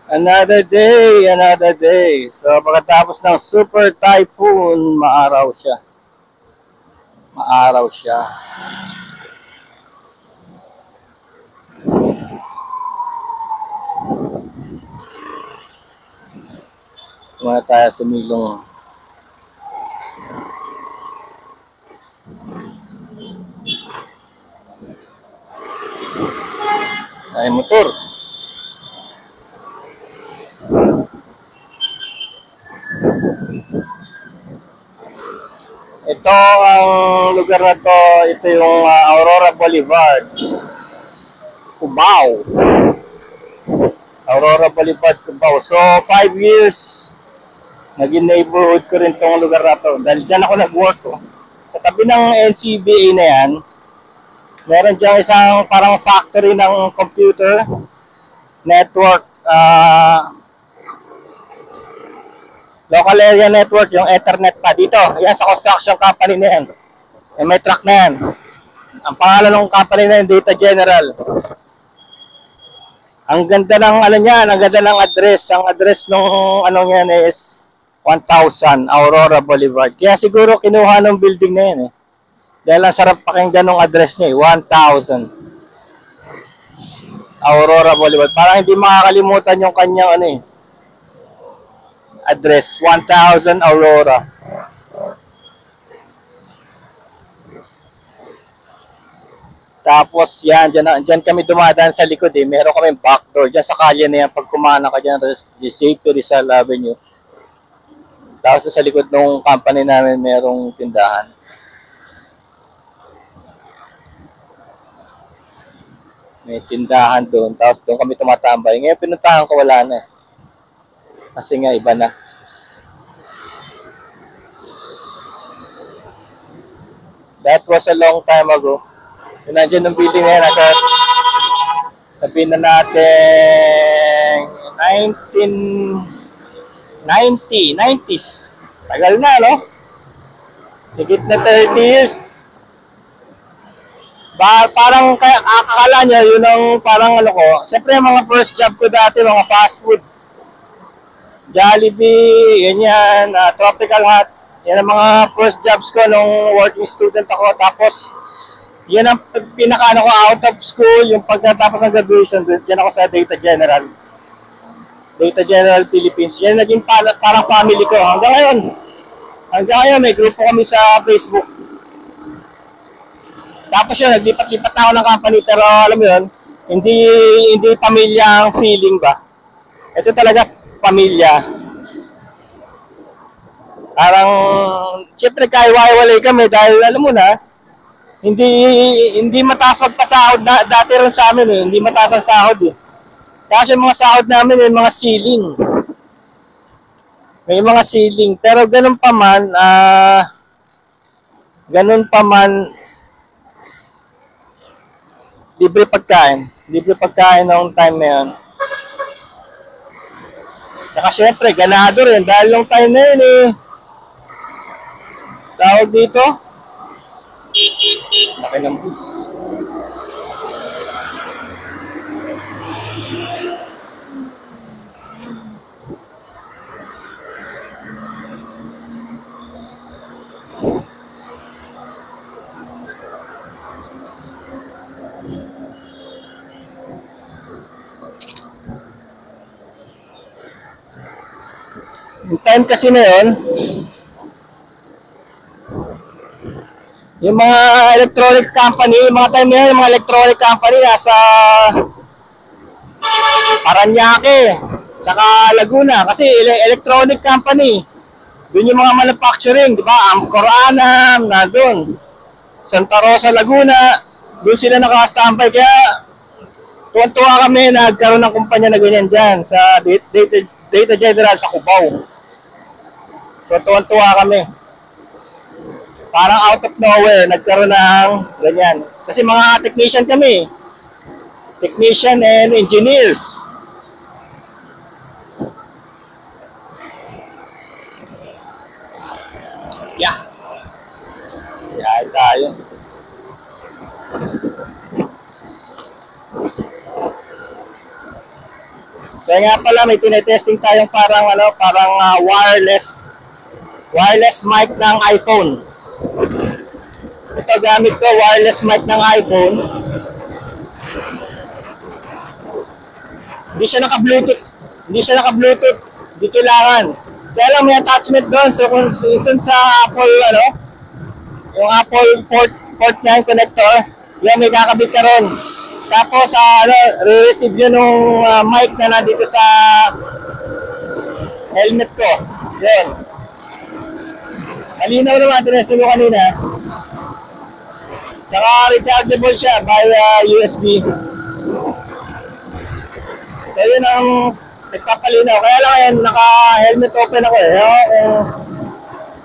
Another day, another day. So, pagkatapos ng super typhoon, maaraw siya. Maaraw siya. Muna tayo sumilong. Ay, motor. Ito ang lugar na to, ito yung Aurora Boulevard. Cubao. Aurora Boulevard, Cubao. So, 5 years, naging neighborhood ko rin tong lugar na to. Dahil dyan ako nag-work ko. Sa tabi ng NCBA na yan, meron dyan isang parang factory ng computer network, local area network, yung Ethernet pa dito. Yan sa construction company na yan. May truck na yan. Ang pangalan ng company na yan, Data General. Ang ganda ng ano niyan, ang ganda ng address. Ang address nung ano niyan is 1000 Aurora Boulevard. Kaya siguro kinuha ng building na yan eh. Dahil ang sarap pakinggan ng address niya eh, 1000 Aurora Boulevard. Parang hindi makakalimutan yung kanyang ano eh, address, 1000 Aurora. Tapos yan, dyan kami dumadaan sa likod eh. Meron kami backdoor dyan sa kalye na yan. Pag kumana ka dyan, JP Rizal Avenue. Tapos sa likod ng company namin, merong tindahan. May tindahan doon. Tapos doon kami tumatambay. Ngayon pinuntahan ko, wala na. Kasi nga iba na. That was a long time ago. Kung nandiyan ng building na yan, sabihin na natin 90s. Tagal na, no? Higit na 30 years. Parang akala niya, yun ang parang ano ko. Siyempre, mga first job ko dati, mga fast food. Jollibee, ganyan, Tropical Hut. Yan ang mga first jobs ko nung working student ako. Tapos, yan ang pinaka-ano ko out of school, yung pagkatapos ng graduation, yan ako sa Data General. Data General Philippines. Yan naging parang family ko. Hanggang ngayon, may grupo kami sa Facebook. Tapos yun, naglipat-lipat na ako ng company, pero alam mo yun, hindi pamilya ang feeling ba? Ito talaga pamilya. Parang, siyempre kaiwalay kami dahil alam mo na, hindi mataas magpasahod na, dati rin sa amin eh, hindi mataas ang sahod eh. Kasi yung mga sahod namin may mga ceiling. May mga ceiling, pero ganun pa man, libre pagkain noong time na yun. Saka syempre, ganado rin dahil yung time na yun eh, tawag dito, laki ng bus. Yung time kasi na yun, yung mga electronic company, mga time na yun, yung mga electronic company nasa Paranaque, tsaka Laguna, kasi electronic company. Doon yung mga manufacturing, di ba? Amcor Anam, na doon. Santa Rosa, Laguna, doon sila naka-standby. Kaya, tuwan-tuwa kami na nagkaroon ng kumpanya na ganyan dyan sa Data General sa Cubao. So, tuwan-tuwa kami. Parang out of nowhere, nagkaroon ng ganyan. Kasi mga technician kami. Technician and engineers. Yeah. Yeah, tayo. So nga pala, may tinetesting tayong parang wireless mic ng iPhone. Ito gamit ko, wireless mic ng iPhone. Hindi siya naka-Bluetooth. Hindi kailangan. Kaya lang may attachment doon. So kung sa Apple, yung Apple port niya, yung connector, yung may kakabit ka ron. Tapos, re-receive yun yung mic na nandito sa helmet ko. Yan. Malinaw naman, tinesting ko kanina. Tsaka rechargeable siya via USB. So, yun ang nagpapalinaw. Kaya lang ngayon, naka-helmet open ako eh.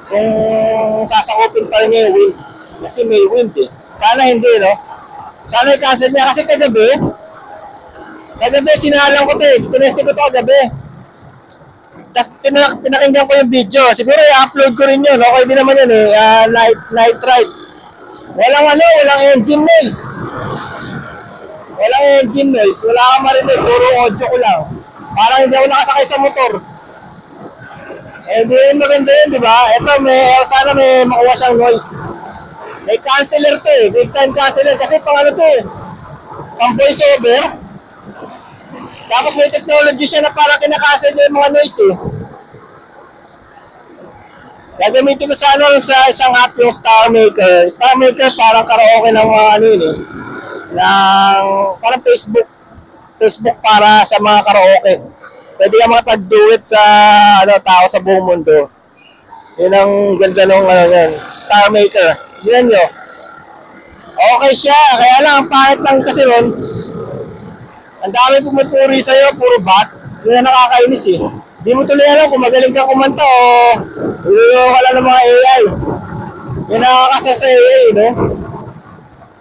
Kung sasakupin pa rin yung wind. Kasi may wind eh. Sana hindi, no? Sana i-cancel niya kasi kagabi sinalang ko ito eh. Tinesting ko ito kagabi. Tapos pinakinggan ko yung video. Siguro i-upload ko rin yun. Okay din naman yun eh. Night ride. Walang engine noise. Walang engine noise. Wala kang marinig. Puro audio ko lang. Parang hindi ako nakasakay sa motor. Eh di maganda yun, di ba? Ito, sana may makuha siyang noise. May canceller to eh. Big time canceller. Kasi pang to eh. Pang voice over. Tapos may technology siya na parang kinakancel yung mga noise eh. Gagamitin ko sa isang app yung Star Maker. Star Maker parang karaoke ng mga parang Facebook para sa mga karaoke. Pwede ka makapag-duet sa tao sa buong mundo. Yun ang ganda ng Star Maker. Yan nyo. Okay siya. Kaya lang, ang pangit lang kasi nun, ang dami pumupuri sa'yo, puro bot. Yun ang nakakainis eh. Di mo tuloy alam kung magaling ka kumanta o iluloko ka lang ng mga AI. Yun nakakasa sa AI, no?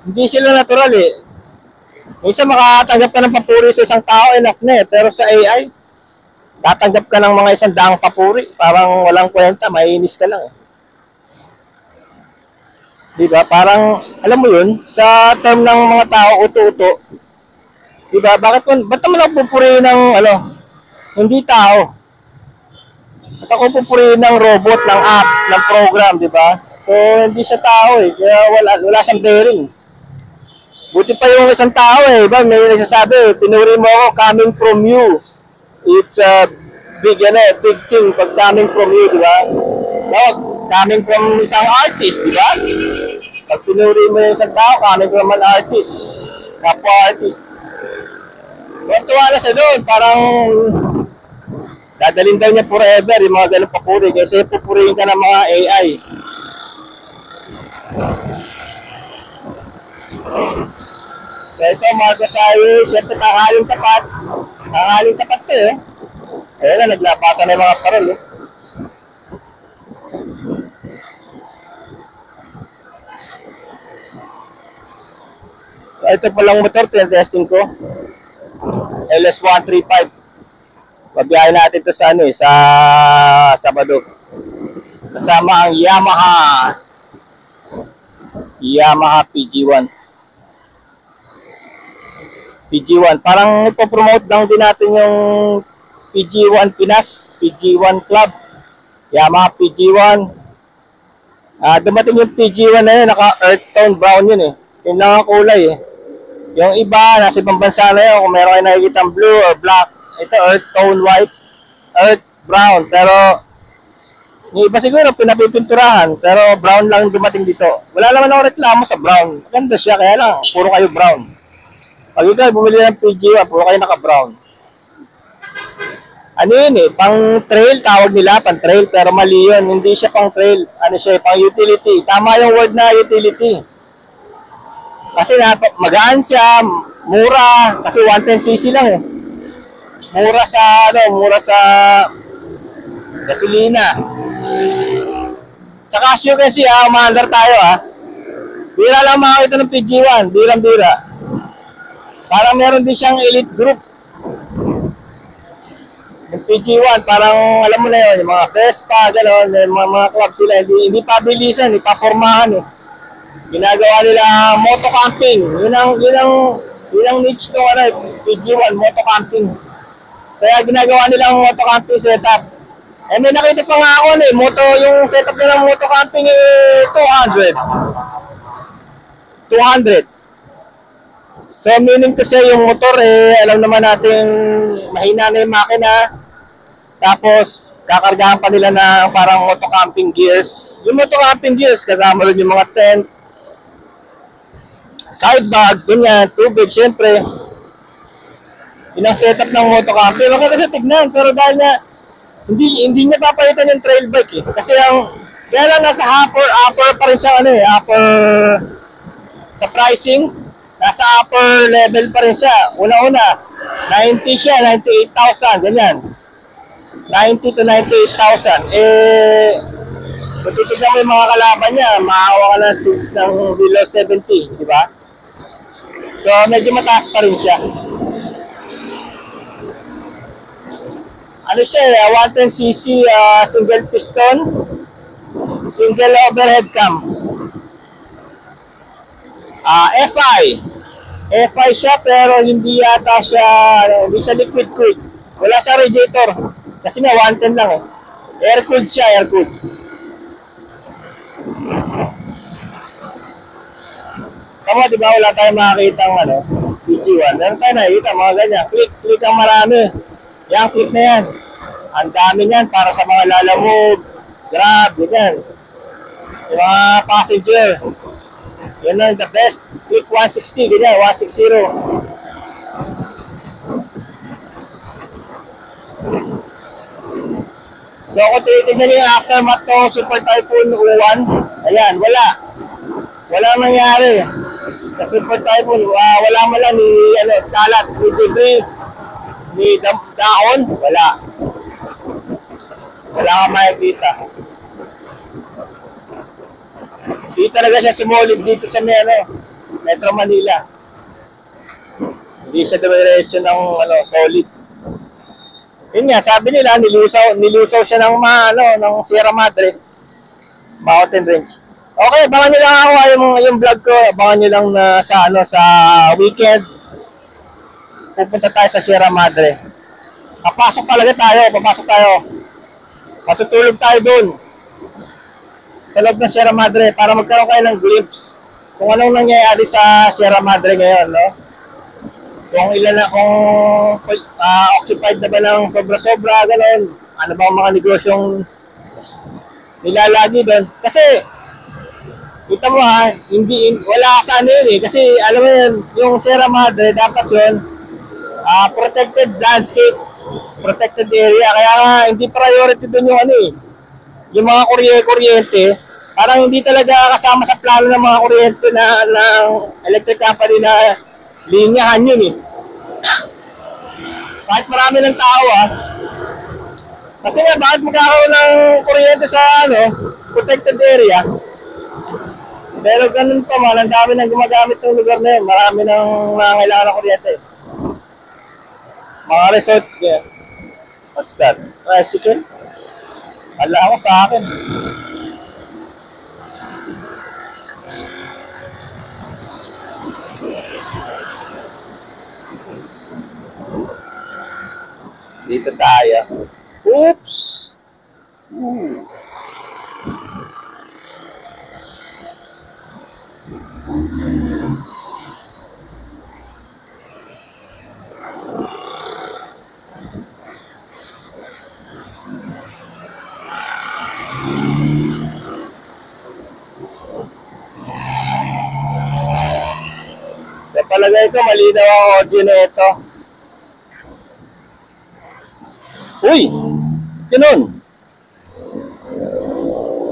Hindi sila natural eh. Minsan makatanggap ka ng papuri sa isang tao, enough na eh. Pero sa AI, tatanggap ka ng mga 100 papuri. Parang walang kwenta, maiinis ka lang eh. Diba? Parang, alam mo yun, sa term ng mga tao, uto-uto. Diba? Ba't naman ako pupurihin ng, hindi tao? At ako pupurihin ng robot, ng app, ng program, diba? So, hindi siya tao eh. Kaya wala siyang bearing. Buti pa yung isang tao eh. Diba? May nagsasabi, pinuri mo ako, coming from you. It's a big thing pag coming from you, diba? Coming from isang artist, di ba? Pag pinuri mo yung isang tao, coming from an artist. Kapwa-artist. Tuwa na siya doon. Parang dadalhin daw niya forever yung mga ganun papuri. Kasi pupurihin ka ng mga AI. So ito, Marcos Highway. Siyempre, tanghaling tapat. Tanghaling tapat to eh. Ayun na, naglapasan na yung mga parol eh. Ito palang motor, testing ko. LS135. Pabiyahin natin ito sa sa Sabado. Kasama ang Yamaha PG1. Parang ipopromote lang din natin yung PG1 Pinas, PG1 Club, Yamaha PG1. Dumating yung PG1 na yun, naka-earth tone brown yun eh. Yun lang ang kulay eh. Yung iba, nasa ibang bansa na yun, kung meron kayo nakikita blue or black, ito earth tone white, earth brown. Pero, yung iba siguro pinapipinturahan, pero brown lang dumating dito. Wala naman ako reklamo sa brown. Maganda siya, kaya lang, puro kayo brown. Pag ikaw bumili ng PG1, puro kayo naka-brown. Ano yun eh, pang trail, tawag nila, pang trail, pero mali yun. Hindi siya pang trail, pang utility. Tama yung word na utility. Kasi magaan siya, mura, kasi 110cc lang eh. Mura sa gasolina. Tsaka as you can see, umaandar tayo Bira lang makakita ng PG1, birang-bira. Parang meron din siyang elite group. Yung PG1, parang alam mo na yun, yung mga Vespa, gano'n, mga club sila, hindi pabilisan, hindi papormahan eh. Ginagawa nila moto camping. Yun ang niche ng PG1, moto camping. Kaya ginagawa nilang moto camping setup. Eh may nakita pa nga ako yung setup nilang moto camping 200. 200. So meaning to say yung motor alam naman natin mahina na yung makina. Tapos kakargahan pa nila na parang moto camping gears. Yung moto camping gears kasama rin yung mga tent, side bag, ganyan, tubig, syempre. Yun ang setup ng moto camping. Kasi tignan, pero dahil na hindi niya papalitan yung trail bike Kasi kaya lang nasa upper pa rin siya upper sa pricing, nasa upper level pa rin siya. Una-una, 90 siya, 98,000, ganyan. 90 to 98,000. Kung titignan mo yung mga kalaban niya, maawa ka ng 6 ng below 70, di ba? So, medyo mataas pa rin siya. Ano siya 110cc single piston, single overhead cam. FI siya pero hindi yata siya, hindi siya liquid cooled. Wala sa radiator. Kasi nga 110 lang Air cooled siya, air cooled. Tama, di ba? Wala tayong makakita ng PG1. Meron tayo nakikita, mga ganyan. Click ang marami. Yan, click na yan. Ang dami niyan para sa mga lalamove, grab, ganyan. Yung mga passenger. Yan ang the best. Click 160, ganyan, 160. So kung titignan niyo yung aftermath to Super Typhoon 1, ayan, wala nangyari. Sa Super Typhoon, wala man lang ni kalat, ni debris, ni daon, wala kang makikita. Di talaga siya sumulid dito sa Metro Manila. Hindi siya diretso ng solid. Yun nga, sabi nila, nilusaw siya ng ng Sierra Madre Mountain Range. Okay, abangan nyo lang ako yung vlog ko. Abangan nyo lang na sa weekend. Pupunta tayo sa Sierra Madre. Papasok tayo. Matutulog tayo doon. Sa loob ng Sierra Madre para magkaroon kayo ng glimpse kung anong nangyayari sa Sierra Madre ngayon, Kung occupied na ba ng sobra-sobra, gano'n. Ano ba ang mga negosyong nilalagi doon? Kasi, kita mo wala sa kasi alam mo yun, yung Sierra Madre, dapat yun, protected landscape, protected area. Kaya nga, hindi priority doon yung yung mga kuryente, parang hindi talaga kasama sa plano ng mga kuryente ng electric company na linyahan yun Kahit marami ng tao Kasi nga, bakit magkakaroon ng kuryente sa protected area? Pero ganun pa man, ang dami nang gumagamit ng lugar na yun. Marami nang nangangailangan ng kuryente. Mga resorts kaya. What's that? Tricycle? Kala ako sa akin. Dito tayo. Oops! Sa palagay ko, malinaw ang audio na ito. Uy! Ganun!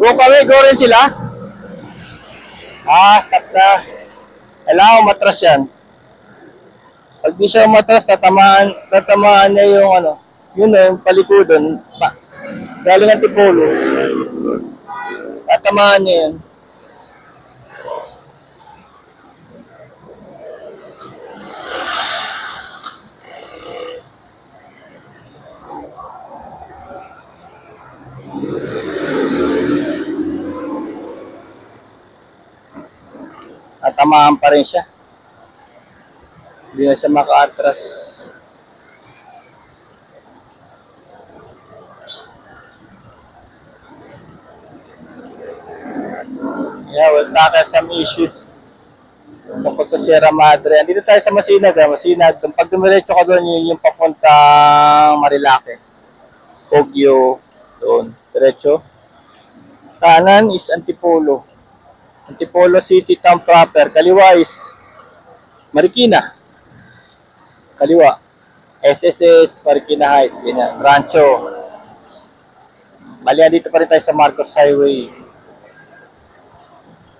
Go rin sila? Stop na. Kailangan matras yan. Pag di siya matras, tatamaan niya yung yung palikudon. Galing ang tipolo. Tatamaan niya yan. At tamaan pa rin siya. Hindi na siya maka-atras. tackle some issues tungkol sa Sierra Madre. Andito tayo sa Masinag. Masinag. Pag dumiretso ka doon, yun yung papuntang Marilake. Baguio. Doon. Diretso. Kanan is Antipolo. Antipolo City Town proper. Kaliwa is Marikina. Kaliwa. SSS, Marikina Heights. Ganyan. Rancho. Bali, dito pa rin tayo sa Marcos Highway.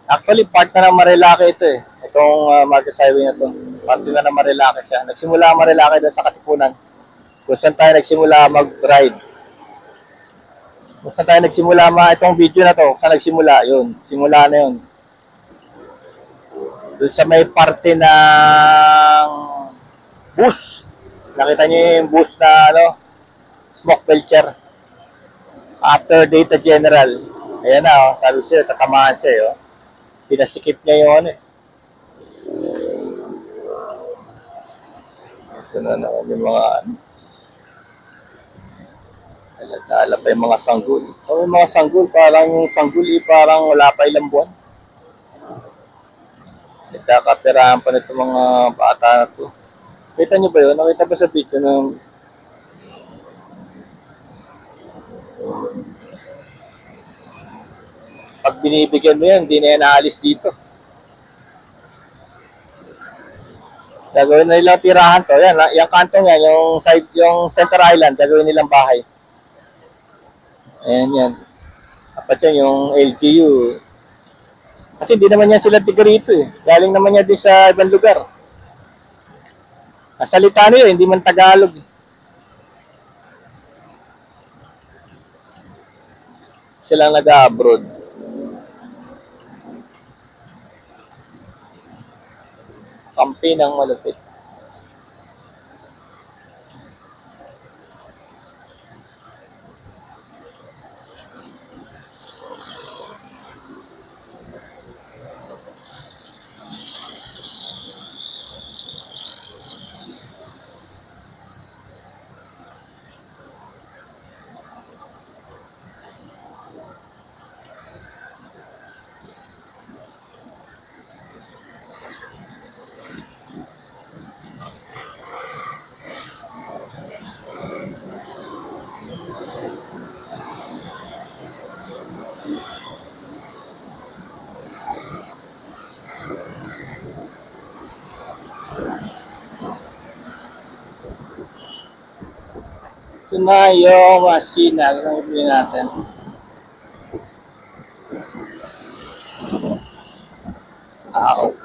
Actually, part na ng Marilake ito eh. Itong Marcos Highway na to. Part na ng Marilake siya. Nagsimula ang Marilake doon sa Katipunan. Kung saan tayo nagsimula mag-ride. Kung saan tayo nagsimula, itong video na to, kung saan nagsimula, yun. Simula na yun. Doon sa may parte ng bus. Nakita niyo yung bus na smoke belcher. After Data General. Ayan na, sabi siya, tatamaan siya. Pinasikip niya yun. Ito na naman yung mga alatala pa yung mga sanggol. Yung mga sanggol, parang yung sanggol parang wala pa ilang buwan. Nagkakapirahan pa nito mga bata na to. Kita nyo ba yun? Nakita ba sa video ng pag binibigyan mo yan, hindi na yan naalis dito. Gagawin na nilang tirahan to. Yan, yung kantong yan, yung Center Island, gagawin nilang bahay. Ayan yan. Dapat yan, yung LGU. Kasi hindi naman yan sila tiga rito eh. Galing naman yan din sa ibang lugar. Salita nyo hindi man Tagalog. Sila nag-abroad. Kampi ng malupit. Ito na yung Masinag. Ano yung natin? Ow.